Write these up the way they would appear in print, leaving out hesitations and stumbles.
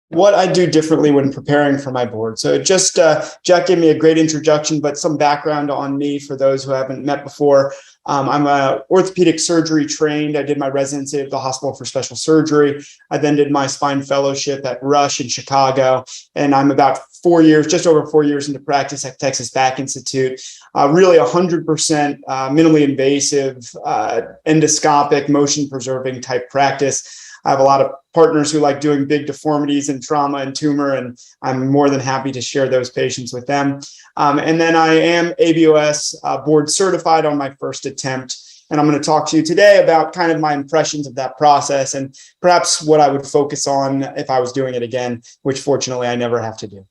What I do differently when preparing for my board. So Jack gave me a great introduction, but some background on me for those who haven't met before. I'm a orthopedic surgery trained. I did my residency at the Hospital for Special Surgery. I then did my spine fellowship at Rush in Chicago. And I'm about 4 years, just over 4 years into practice at Texas Back Institute. Really 100% minimally invasive, endoscopic, motion preserving type practice. I have a lot of partners who like doing big deformities and trauma and tumor, and I'm more than happy to share those patients with them. And then I am ABOS board certified on my first attempt. And I'm going to talk to you today about kind of my impressions of that process and perhaps what I would focus on if I was doing it again, which fortunately I never have to do.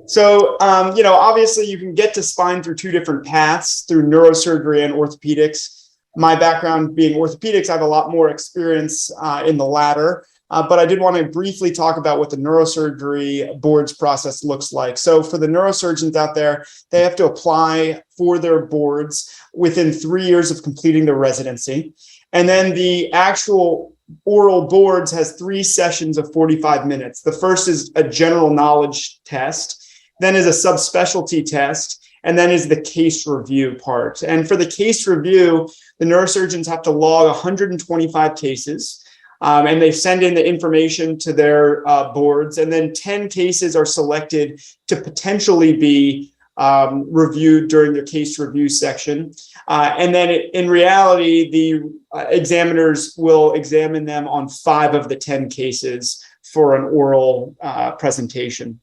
So, obviously you can get to spine through two different paths, through neurosurgery and orthopedics. My background being orthopedics, I have a lot more experience in the latter, but I did want to briefly talk about what the neurosurgery boards process looks like. So for the neurosurgeons out there, they have to apply for their boards within 3 years of completing their residency. And then the actual oral boards has 3 sessions of 45 minutes. The first is a general knowledge test, then is a subspecialty test, and then is the case review part. And for the case review, the neurosurgeons have to log 125 cases, and they send in the information to their boards, and then 10 cases are selected to potentially be reviewed during the case review section. And then in reality, the examiners will examine them on 5 of the 10 cases for an oral presentation.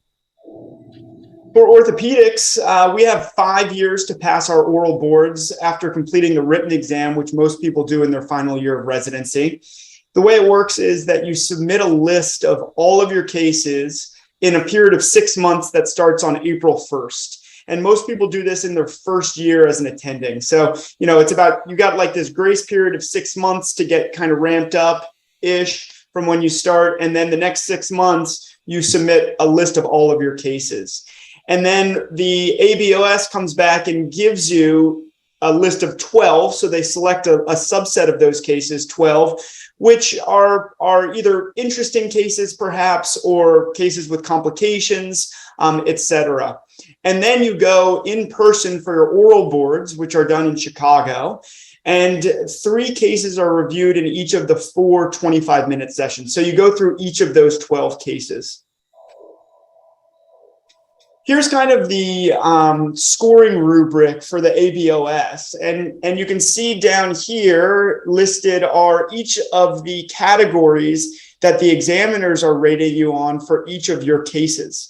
For orthopedics, we have 5 years to pass our oral boards after completing the written exam, which most people do in their final year of residency. The way it works is that you submit a list of all of your cases in a period of 6 months that starts on April 1st. And most people do this in their first year as an attending. So, it's about, you got like this grace period of 6 months to get kind of ramped up-ish from when you start. And then the next 6 months, you submit a list of all of your cases. And then the ABOS comes back and gives you a list of 12. So they select a subset of those cases, 12, which are either interesting cases, perhaps, or cases with complications, etc. And then you go in person for your oral boards, which are done in Chicago. And 3 cases are reviewed in each of the 4 25-minute sessions. So you go through each of those 12 cases. Here's kind of the scoring rubric for the ABOS. And you can see down here listed are each of the categories that the examiners are rating you on for each of your cases.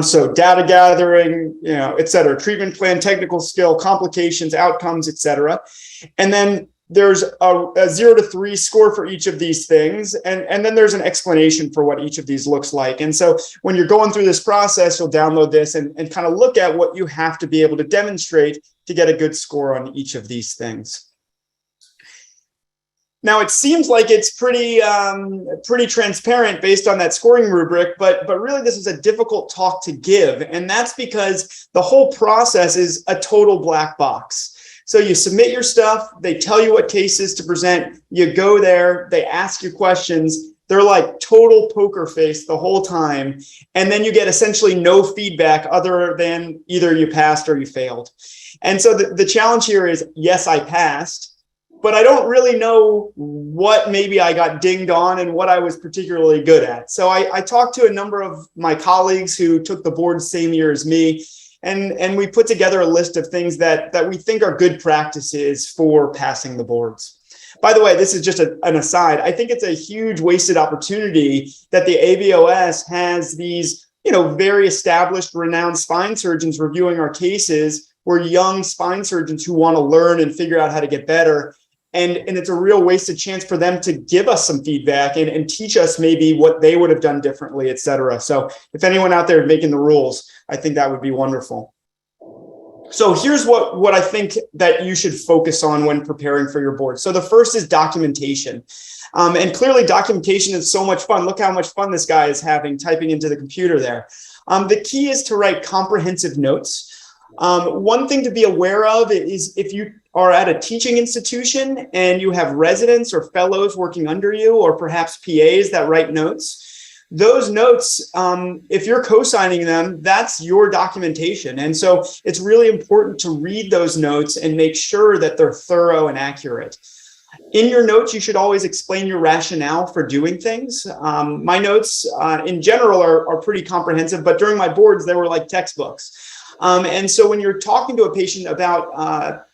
So data gathering, et cetera, treatment plan, technical skill, complications, outcomes, et cetera. And then there's a 0 to 3 score for each of these things. And then there's an explanation for what each of these looks like. And so when you're going through this process, you'll download this and kind of look at what you have to be able to demonstrate to get a good score on each of these things. Now, it seems like it's pretty transparent based on that scoring rubric, but really this is a difficult talk to give. And that's because the whole process is a total black box. So you submit your stuff, they tell you what cases to present, you go there, they ask you questions, they're like total poker face the whole time. And then you get essentially no feedback other than either you passed or you failed. And so the challenge here is, yes, I passed, but I don't really know what maybe I got dinged on and what I was particularly good at. So I talked to a number of my colleagues who took the board same year as me, and we put together a list of things that we think are good practices for passing the boards. By the way, this is just an aside. I think it's a huge wasted opportunity that the ABOS has these, very established, renowned spine surgeons reviewing our cases. We're young spine surgeons who want to learn and figure out how to get better. And it's a real wasted chance for them to give us some feedback and teach us maybe what they would have done differently, et cetera. So if anyone out there is making the rules, I think that would be wonderful. So here's what I think that you should focus on when preparing for your board. So the first is documentation. And clearly documentation is so much fun. Look how much fun this guy is having typing into the computer there. The key is to write comprehensive notes. One thing to be aware of is if you are at a teaching institution and you have residents or fellows working under you, or perhaps PAs that write notes, those notes, if you're co-signing them, that's your documentation. And so it's really important to read those notes and make sure that they're thorough and accurate. In your notes, you should always explain your rationale for doing things. My notes in general are pretty comprehensive, but during my boards, they were like textbooks. And so when you're talking to a patient about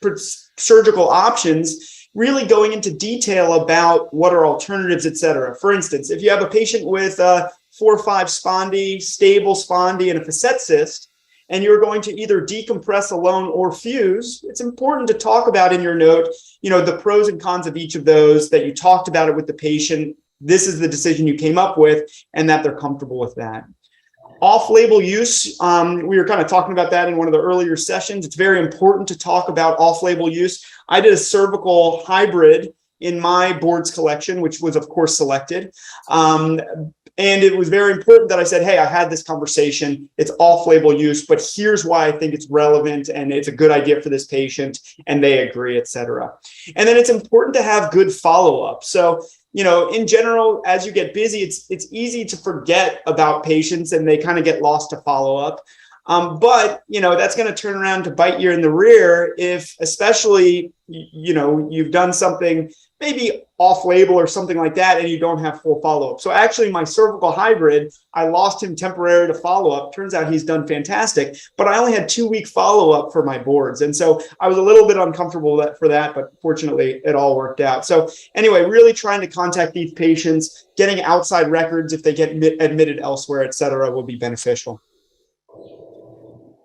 surgical options, really going into detail about what are alternatives, et cetera. For instance, if you have a patient with 4 or 5 spondy, stable spondy, and a facet cyst, and you're going to either decompress alone or fuse, it's important to talk about in your note, the pros and cons of each of those, that you talked about it with the patient, this is the decision you came up with, and that they're comfortable with that. Off-label use, we were kind of talking about that in one of the earlier sessions. It's very important to talk about off-label use. I did a cervical hybrid in my boards collection, which was, of course, selected. And it was very important that I said, hey, I had this conversation. It's off-label use, but here's why I think it's relevant and it's a good idea for this patient, and they agree, et cetera. And then it's important to have good follow-up. So, in general, as you get busy, it's easy to forget about patients and they kind of get lost to follow-up. But that's going to turn around to bite you in the rear if, especially, you've done something maybe off-label or something like that, and you don't have full follow-up. So actually, my cervical hybrid, I lost him temporarily to follow-up. Turns out he's done fantastic, but I only had 2-week follow-up for my boards. And so I was a little bit uncomfortable for that, but fortunately, it all worked out. So anyway, really trying to contact these patients, getting outside records if they get admitted elsewhere, et cetera, will be beneficial.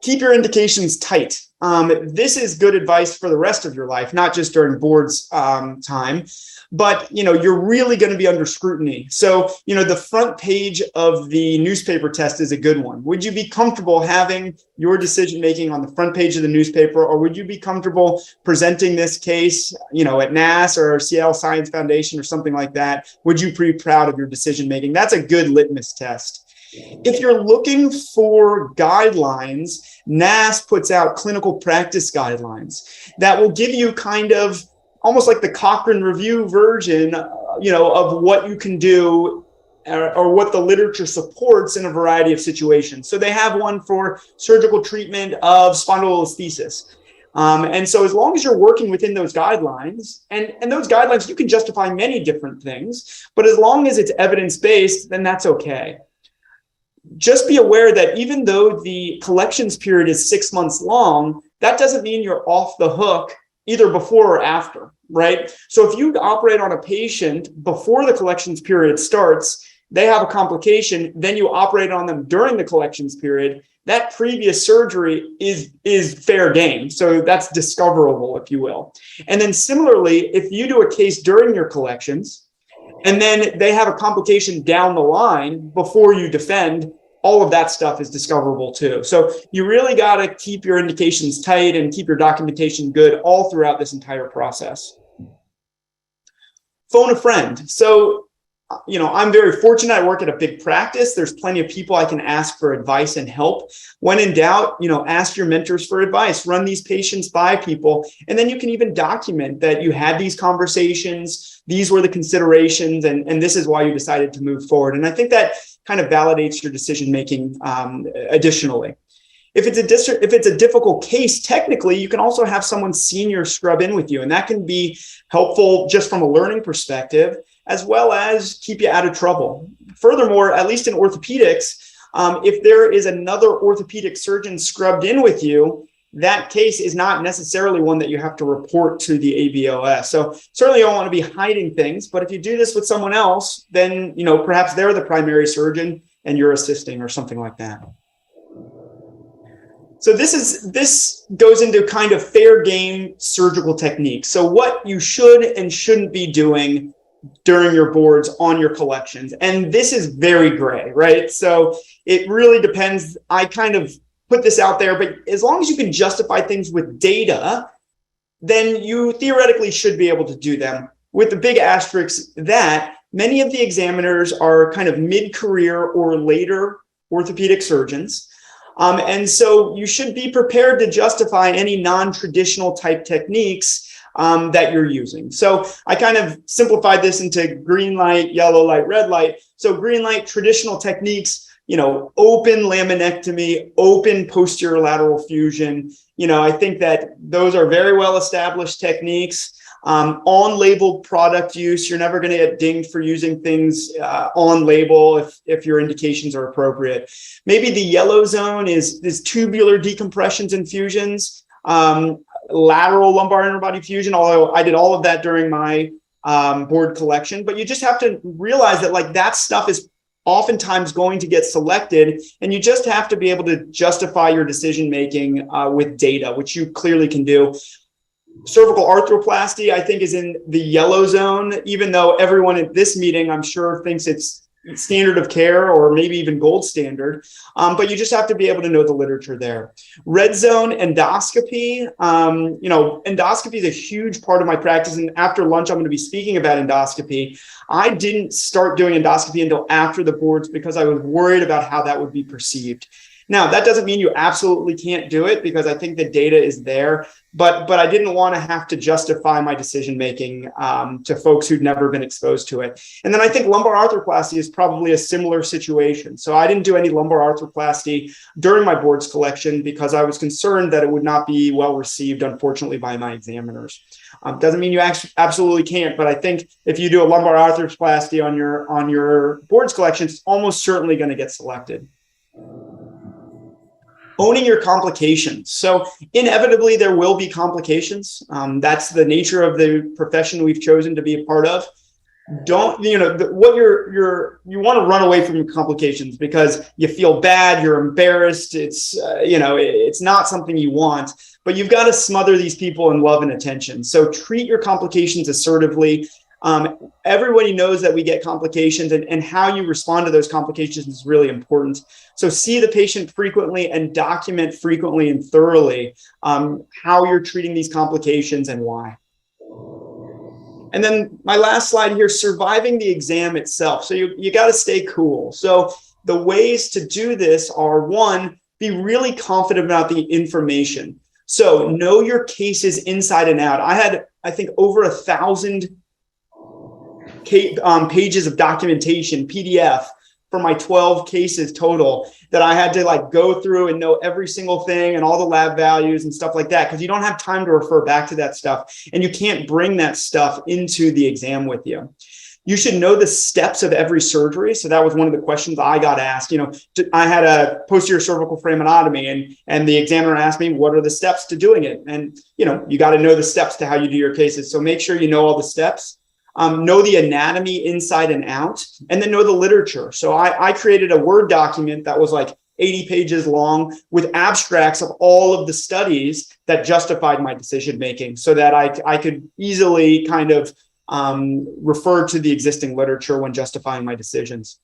Keep your indications tight. This is good advice for the rest of your life, not just during boards time, but you're really going to be under scrutiny. So, the front page of the newspaper test is a good one. Would you be comfortable having your decision making on the front page of the newspaper, or would you be comfortable presenting this case, at NASS or Seattle Science Foundation or something like that? Would you be proud of your decision making? That's a good litmus test. If you're looking for guidelines, NASS puts out clinical practice guidelines that will give you kind of almost like the Cochrane Review version, of what you can do or what the literature supports in a variety of situations. So they have one for surgical treatment of spondylolisthesis. And so as long as you're working within those guidelines, and those guidelines, you can justify many different things, but as long as it's evidence-based, then that's okay. Just be aware that even though the collections period is 6 months long, that doesn't mean you're off the hook either before or after, right? So if you operate on a patient before the collections period starts, they have a complication, then you operate on them during the collections period, that previous surgery is fair game. So that's discoverable, if you will. And then similarly, if you do a case during your collections, and then they have a complication down the line before you defend, all of that stuff is discoverable too. So you really got to keep your indications tight and keep your documentation good all throughout this entire process. Phone a friend. So, I'm very fortunate. I work at a big practice. There's plenty of people I can ask for advice and help. When in doubt, ask your mentors for advice. Run these patients by people. And then you can even document that you had these conversations. These were the considerations, and this is why you decided to move forward. And I think that kind of validates your decision-making additionally. If it's a difficult case, technically, you can also have someone senior scrub in with you, and that can be helpful just from a learning perspective, as well as keep you out of trouble. Furthermore, at least in orthopedics, if there is another orthopedic surgeon scrubbed in with you, that case is not necessarily one that you have to report to the ABOS. So certainly you don't want to be hiding things, but if you do this with someone else, then, perhaps they're the primary surgeon and you're assisting or something like that. So this goes into kind of fair game surgical techniques. So what you should and shouldn't be doing during your boards on your collections. And this is very gray, right? So it really depends. I kind of put this out there, but as long as you can justify things with data, then you theoretically should be able to do them, with the big asterisk that many of the examiners are kind of mid-career or later orthopedic surgeons. And so you should be prepared to justify any non-traditional type techniques that you're using. So I kind of simplified this into green light, yellow light, red light. So green light, traditional techniques, open laminectomy, open posterior lateral fusion. I think that those are very well established techniques. On-label product use, you're never going to get dinged for using things on label if your indications are appropriate. Maybe the yellow zone is tubular decompressions and fusions, lateral lumbar interbody fusion, although I did all of that during my board collection. But you just have to realize that that stuff is oftentimes going to get selected, and you just have to be able to justify your decision making with data, which you clearly can do. Cervical arthroplasty, I think, is in the yellow zone, even though everyone at this meeting, I'm sure, thinks it's standard of care or maybe even gold standard. But you just have to be able to know the literature there. Red zone endoscopy, endoscopy is a huge part of my practice. And after lunch, I'm going to be speaking about endoscopy. I didn't start doing endoscopy until after the boards because I was worried about how that would be perceived. Now, that doesn't mean you absolutely can't do it, because I think the data is there, but I didn't want to have to justify my decision-making to folks who'd never been exposed to it. And then I think lumbar arthroplasty is probably a similar situation. So I didn't do any lumbar arthroplasty during my boards collection because I was concerned that it would not be well received, unfortunately, by my examiners. Doesn't mean you absolutely can't, but I think if you do a lumbar arthroplasty on your boards collection, it's almost certainly going to get selected. Owning your complications. So inevitably there will be complications. That's the nature of the profession we've chosen to be a part of. Don't, you want to run away from complications because you feel bad, you're embarrassed. It's not something you want, but you've got to smother these people in love and attention. So treat your complications assertively. Everybody knows that we get complications, and how you respond to those complications is really important. So see the patient frequently and document frequently and thoroughly how you're treating these complications and why. And then my last slide here, surviving the exam itself. So you got to stay cool. So the ways to do this are, one, be really confident about the information. So know your cases inside and out. I had, I think, over 1,000 pages of documentation, PDF, for my 12 cases total that I had to go through and know every single thing and all the lab values and stuff like that, because you don't have time to refer back to that stuff, and you can't bring that stuff into the exam with you. You should know the steps of every surgery. So that was one of the questions I got asked. I had a posterior cervical framotomy, and the examiner asked me, what are the steps to doing it? And, you got to know the steps to how you do your cases. So make sure you know all the steps. Know the anatomy inside and out, and then know the literature. So I created a Word document that was 80 pages long with abstracts of all of the studies that justified my decision making, so that I could easily kind of refer to the existing literature when justifying my decisions.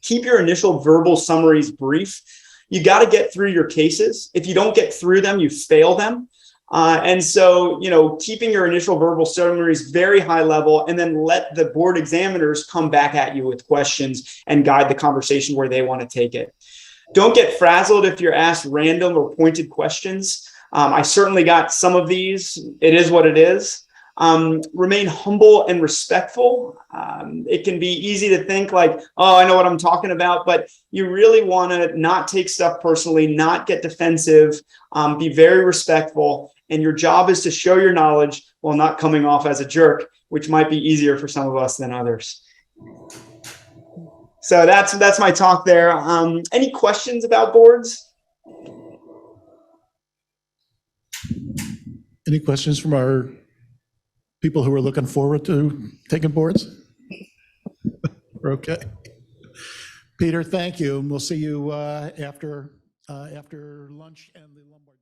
Keep your initial verbal summaries brief. You got to get through your cases. If you don't get through them, you fail them. And so, keeping your initial verbal summaries very high level, and then let the board examiners come back at you with questions and guide the conversation where they want to take it. Don't get frazzled if you're asked random or pointed questions. I certainly got some of these. It is what it is. Remain humble and respectful. It can be easy to think oh, I know what I'm talking about, but you really want to not take stuff personally, not get defensive, be very respectful. And your job is to show your knowledge while not coming off as a jerk, which might be easier for some of us than others. So that's my talk there. Any questions about boards? Any questions from our people who are looking forward to taking boards? Okay. Peter, thank you. And we'll see you after lunch and the lumbar.